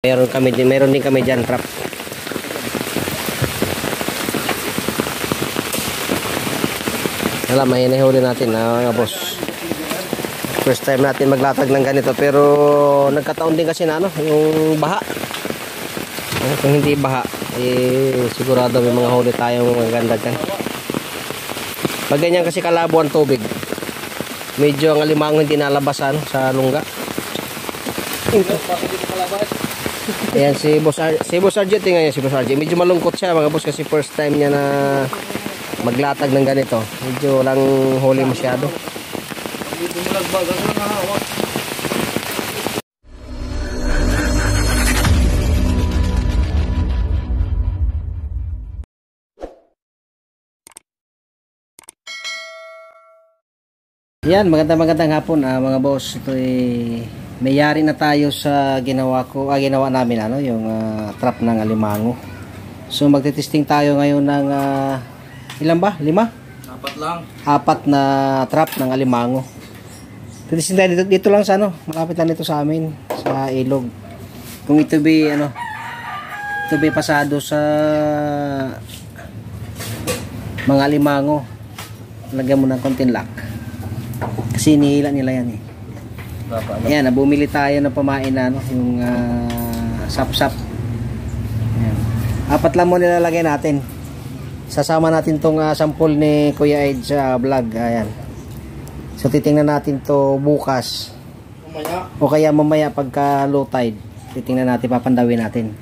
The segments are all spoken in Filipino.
Meron din kami diyan trap. Wala, may nahuli natin mga boss. First time natin maglatag ng ganito, pero nagkataon din kasi na yung baha. Kung hindi baha, sigurado may mga huli tayong maganda dyan. Pag ganyan kasi kalabo ang tubig, medyo ang alimango hindi nalabasan sa lungga. Ayan si Boss Arjet, tingnan niya si Boss Arjet. Medyo malungkot siya mga boss kasi first time niya na maglatag ng ganito. Medyo walang huli masyado. Yan, magandang hapon mga boss. Ito mayari na tayo sa ginawa namin yung trap ng alimango. So magte-testing tayo ngayon ng ilan ba? 5? 4 lang. 4 na trap ng alimango. Testing tayo dito lang sa malapit lang dito sa amin sa ilog. Kung ito ba pasado sa mga alimango, lagyan mo ng konting lock. Kasi nihila nila yan Ayan, bumili tayo ng pamain na yung sap-sap. Ayan. 4 lang mo nilalagay natin. Sasama natin tong sample ni Kuya Ed sa vlog. Ayan. So titingnan natin to bukas. O kaya mamaya pagka low tide. Titingnan natin, papandawin natin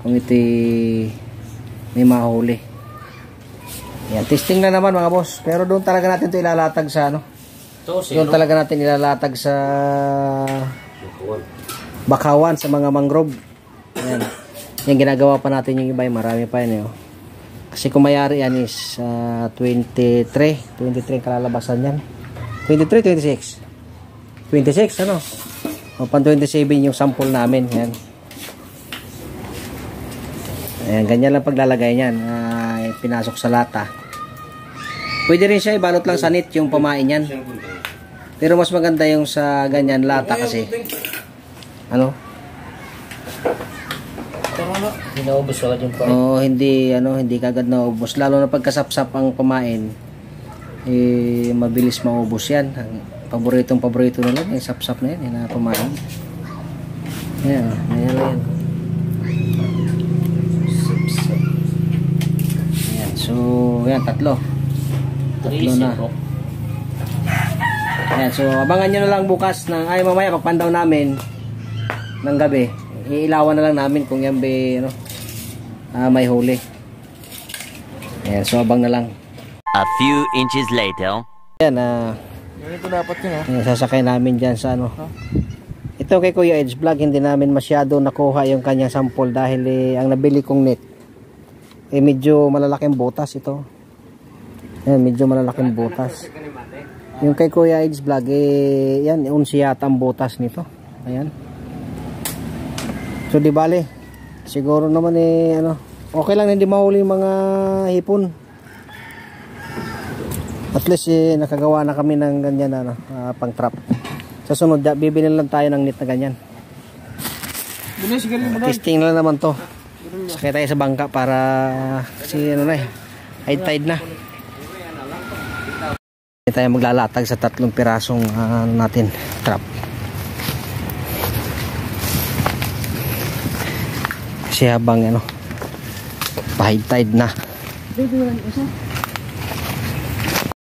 kung ito may mahuli. Ayan, testing na naman mga boss. Pero doon talaga natin to ilalatag sa doon talaga natin ilalatag sa bakawan, sa mga mangrove. Ayan. Yung ginagawa pa natin yung iba, marami pa yan kasi kung mayari yan is 23 kalalabasan yan. 23, 26 o pan 27 yung sample namin. Ayan. Ayan, ganyan lang paglalagay yan. Pinasok sa lata. Pwede rin siya ibalot lang sa net yung pamain yan. Pero mas maganda yung sa ganyan lata kasi hindi naubos agad yung pamain. Hindi kagad naubos. Lalo na pagkasapsap ang pamain, mabilis maubos yan. Paborito nila yung sapsap na yan, yung pamain. Ayan, ayan. Ayan, so yan, tatlo na. Ayan, so abangan nyo na lang bukas mamaya pagpandaw namin ng gabi, iilawan na lang namin kung yan may huli. Ayan, so abang na lang. A few inches later. Ayan, ito dapat yun sasakay namin dyan sa ito kay Kuya Ed's vlog. Hindi namin masyado nakuha yung kanyang sample dahil ang nabili kong net medyo malalaking butas ito. Ayan, medyo malalaking butas. Yung kay Kuya Ed's vlog yan, 11 yata ang butas nito. Ayan. So di bale, siguro naman okay lang hindi mahuli yung mga hipon. At least nakagawa na kami ng ganyan pang trap. Sa sunod bibili lang tayo ng net na ganyan. Testing lang naman to. Sakay tayo sa bangka para kasi high tide na. Tayo maglalatag sa 3 pirasong natin trap. Kasi habang high tide na.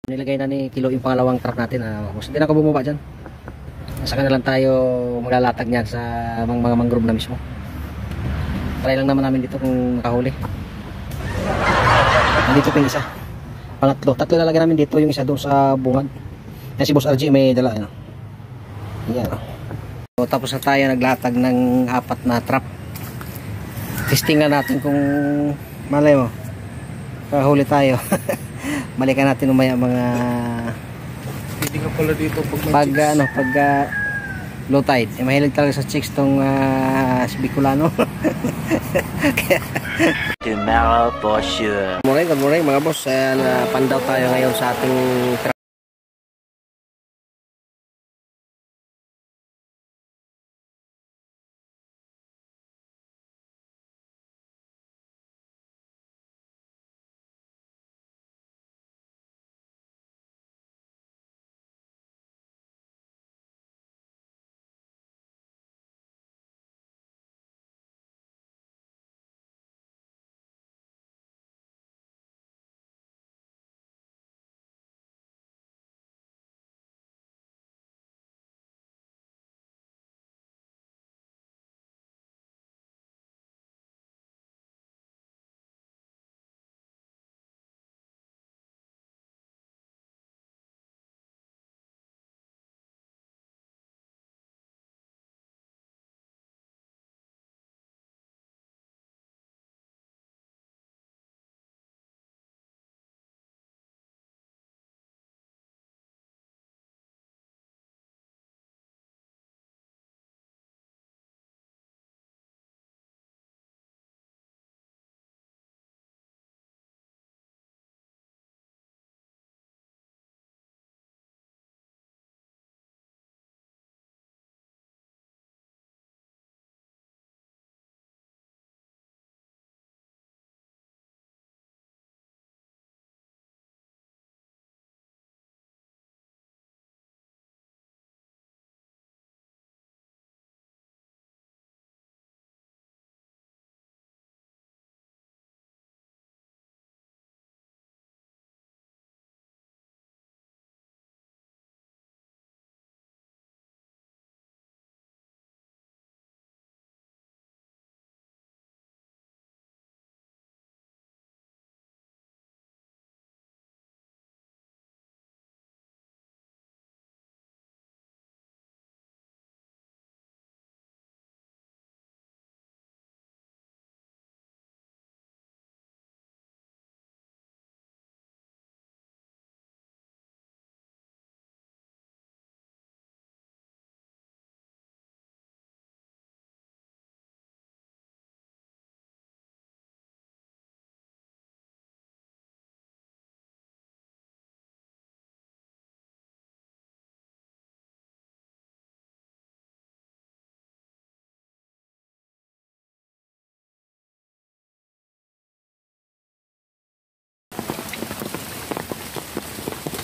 Nilagay na ni Kilo yung pangalawang trap natin. Hindi na ako bumaba dyan. Saka na lang tayo maglalatag niyan sa mga mangrove na mismo. Try lang naman namin dito kung nakahuli. Dito pa yung isa. Tatlo na lagyan namin dito, yung isa doon sa bungad. Yan si Boss RG may dala. Yan. So, tapos na tayo naglatag ng 4 na trap. Testing na natin kung malay mo kahuli tayo. Balikan natin umaya mga hindi ka pala dito pag low tide. Mahilig talaga sa chicks tong si Bicolano. Tomorrow for sure. Good morning mga boss. Pandaw tayo ngayon sa ating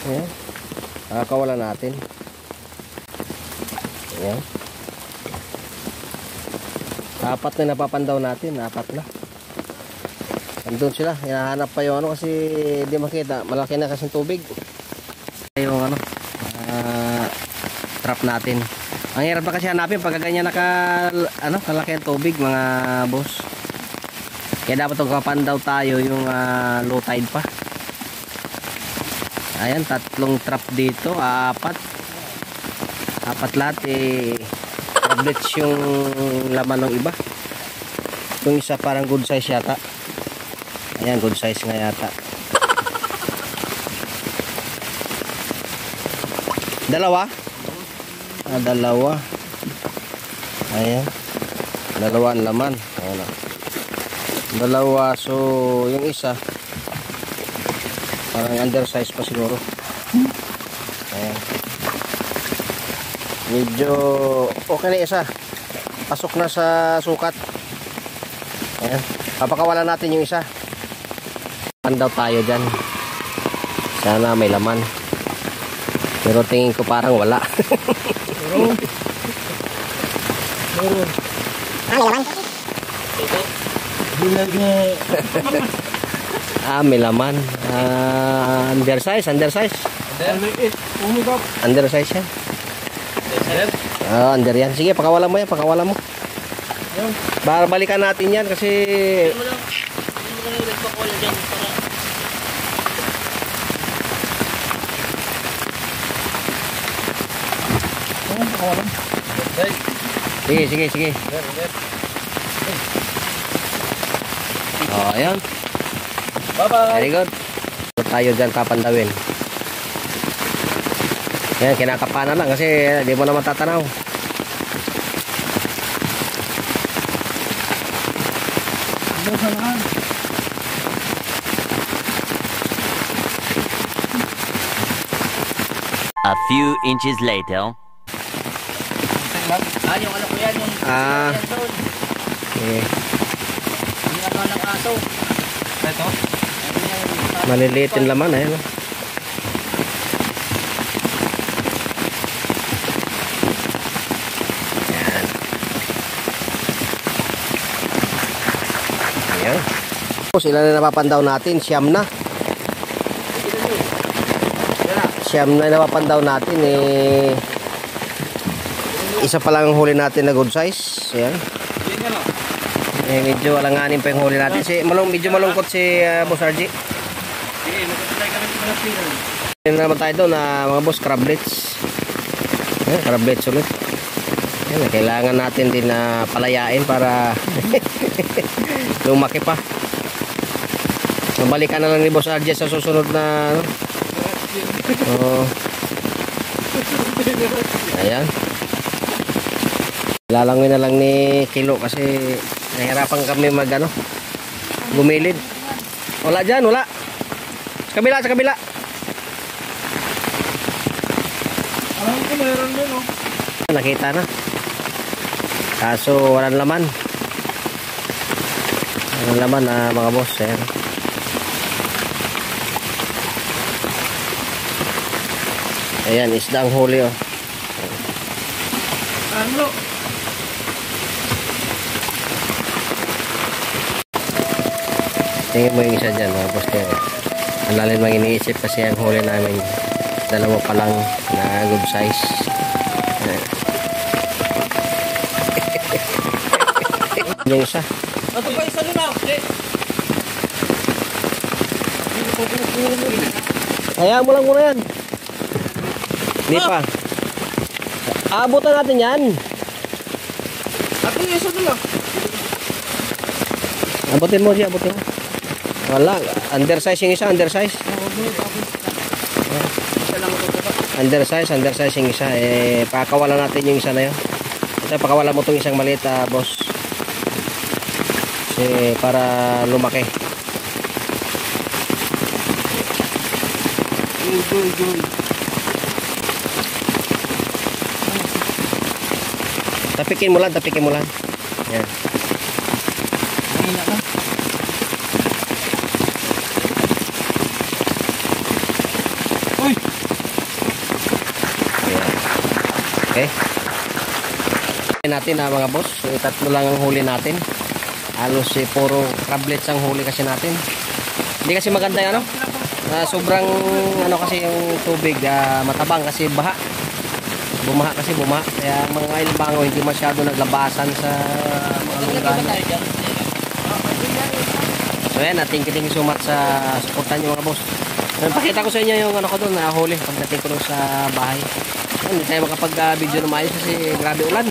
Ayan. Nakakawala natin. Ayan. Apat na napapandaw natin. Apat na. Andun sila. Hinahanap pa yung ano kasi di makita. Malaki na kasing tubig. Yung ano. Trap natin. Ang hirap na kasi hanapin pagka ganyan kalaki ang tubig mga boss. Kaya dapat magpapandaw tayo yung low tide pa. Ayan, 3 trap dito, 4 lahat tablets yung laman ng iba. Yung isa parang good size yata. Ayan, good size nga yata. Dalawa? Dalawa. Ayan. Dalawa ang laman. Ayan. Dalawa, so yung isa parang undersize pa siguro. Ayan. Medyo okay na isa. Pasok na sa sukat. Ayan. Papakawalan natin yung isa. Pandaw tayo dyan. Sana may laman. Pero tingin ko parang wala. Meron. May laman. May laman. Undersize. Undersize Undersize yan. Under yan. Sige, pakawalan mo yan. Pakawalan mo. Balikan natin yan kasi Sige. Ayan. Bye-bye. Very good. Tayo dyan papandawin. Ayan, kinakapana lang kasi di mo na matatanaw. A few inches later. Yung ano ko yan, yung Okay. yung ano ng aso. Ito? Maliliit yung laman. Ayan. Ayan. Sila na napapandaw natin. Siyam na napapandaw natin. Isa pa lang ang huli natin na good size. Ayan. Medyo alanganin pa yung huli natin. Medyo malungkot si Boss RG. Ayan naman tayo doon mga boss, crablets. Ayan, crablets ulit. Ayan, kailangan natin din na palayain para lumaki pa. Mabalikan na lang ni Boss RG sa susunod na ayan. Lalangoy na lang ni Kilo kasi nahirapan kami gumilid. Wala dyan, wala. Sa kabila. Alam ko meron din, oh. Nakita na. Kaso walang laman. Walang laman mga boss. Ayan. Ayan, isda ang huli, oh. Ano? Tingin mo yung isa dyan, mga boss. Ang lalim mang iniisip kasi ang huli namin. Dalawa pa lang na good size. Yung isa. Ito pa isa nun, Hayaan mo lang muna yan. Hindi pa. Abutan natin yan. Ito yung isa nun, Abutin mo siya, abutin mo. Wala. Undersize yung isa, undersize. Undersize yung isa. Pakawala natin yung isa na yun. Ito, pakawala mo itong isang maliit, boss. Kasi para lumaki. Tapikin mo lang. Yan. natin mga boss. So, tatlo lang ang huli natin. Halos puro crablets ang huli kasi natin. Hindi kasi maganda yung ano. Sobrang ano kasi yung tubig matabang kasi baha. Bumaha. Kaya mga alimango hindi masyado naglabasan sa mga lunggan. So yan, thank you so much sa suportan nyo mga boss. Pakita ko sa inyo yung ano ko doon, huli pagdating ko doon sa bahay. Hindi tayo makapag-video na maayos kasi grabe ulan.